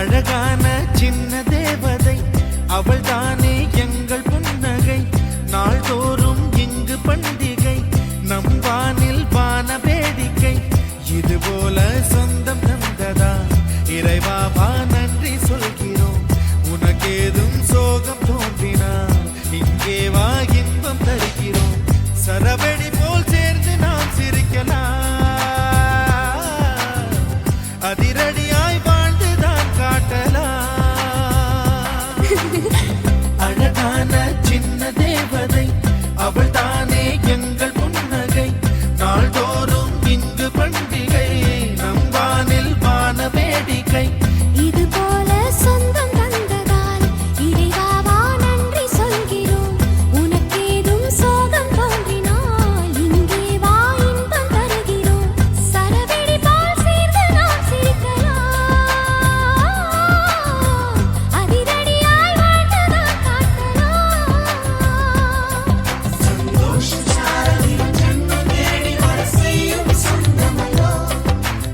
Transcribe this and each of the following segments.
அழகான சின்ன தேவதை அவள் தானே எங்கள் புன்னகை. நாள்தோறும் இங்கு பண்டிகை, நம் வானில் வான வேடிக்கை. இதுபோல சொந்தம் தந்ததா இறைவாவா நன்றி சொல்கிறோம். உனக்கேதும் சோகம் தோன்றினால் இங்கே வா இன்பம் தருகிறோம். சரவெடி போல் சேர்ந்து நாம் சிரிக்கலாம், அதிரடியாய் வாழ்ந்துதான் காட்டலாம். அழகான சின்ன தேவதை அவள் தானே எங்கள் புன்னகை. நாள்தோறும் இங்கு பண்டிகை, நம் வானில் வான வேடிக்கை. இது போல சொந்தம் தந்ததால் இறைவாவா நன்றி சொல்கிறோம். உனக்கேதும் சோகம் தோன்றினால் இங்கே வா இன்பம் தருகிறோம். சரவெடி போல் சேர்ந்து நாம் சிரிக்கலாம், அதிரடியாய் வாழ்ந்துதான் காட்டலாம். சந்தோஷ சாரதியும் ஜன்மம் தேடி வர செய்யும் சொந்தமல்லோ.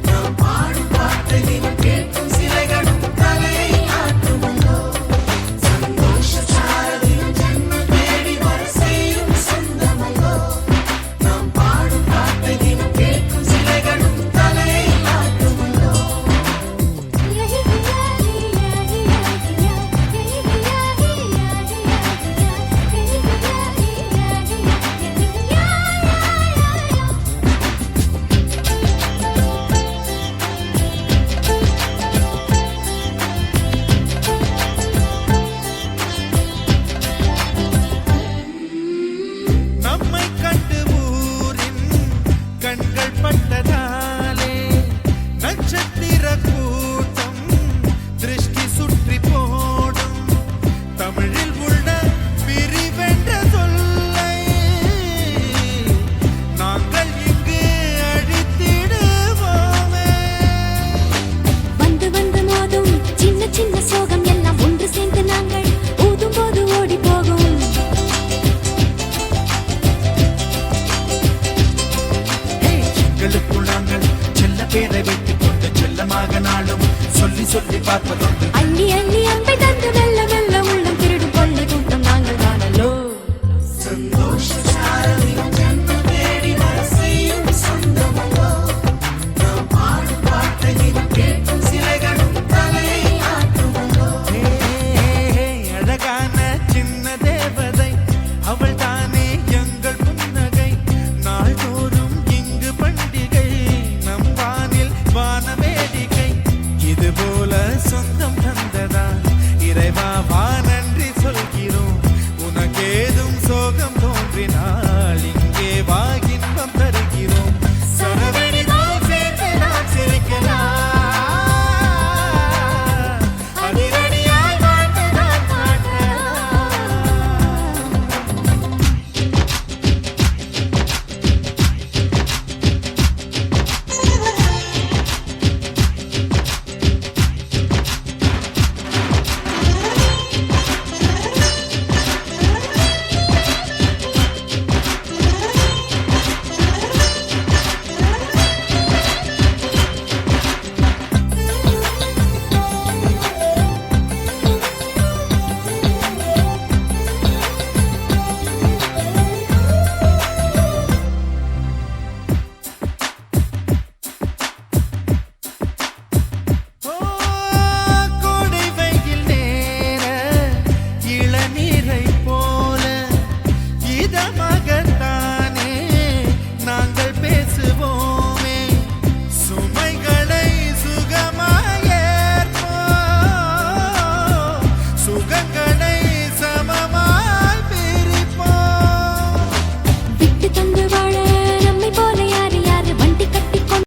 நாம் பாடும் பாட்டையும் கேட்கும் சிலைகளும் தலையை ஆட்டுமல்லோ. சந்தோஷ சாரதியும் ஜன்மம் தேடி வர செய்யும் சொந்தமல்லோ. நாம் பாடும் பாட்டையும் கேட்கும் சிலைகளும் தலையை ஆட்டுமல்லோ. நம்மை கண்டு ஊரின் கண்கள் பட்டதாலே நட்சத்திர கூட்டம் திருஷ்டி சுற்றி போடும். தமிழில் உள்ள பிரிவென்ற சொல்லை நாங்கள் இங்கு அழித்திடுவோமே. வந்து வந்து மோதும் சின்ன சின்ன சோகம் எல்லாம் ஒன்று சேர்ந்து நாங்கள் ஊதும் போது ஓடி போகும். எங்களுக்குள் நாங்கள் செல்ல பேரை வைத்துக் கொண்டு செல்லமாக நாளும் சொல்லி சொல்லி பார்ப்பதொன்று. அள்ளி அள்ளி அன்பை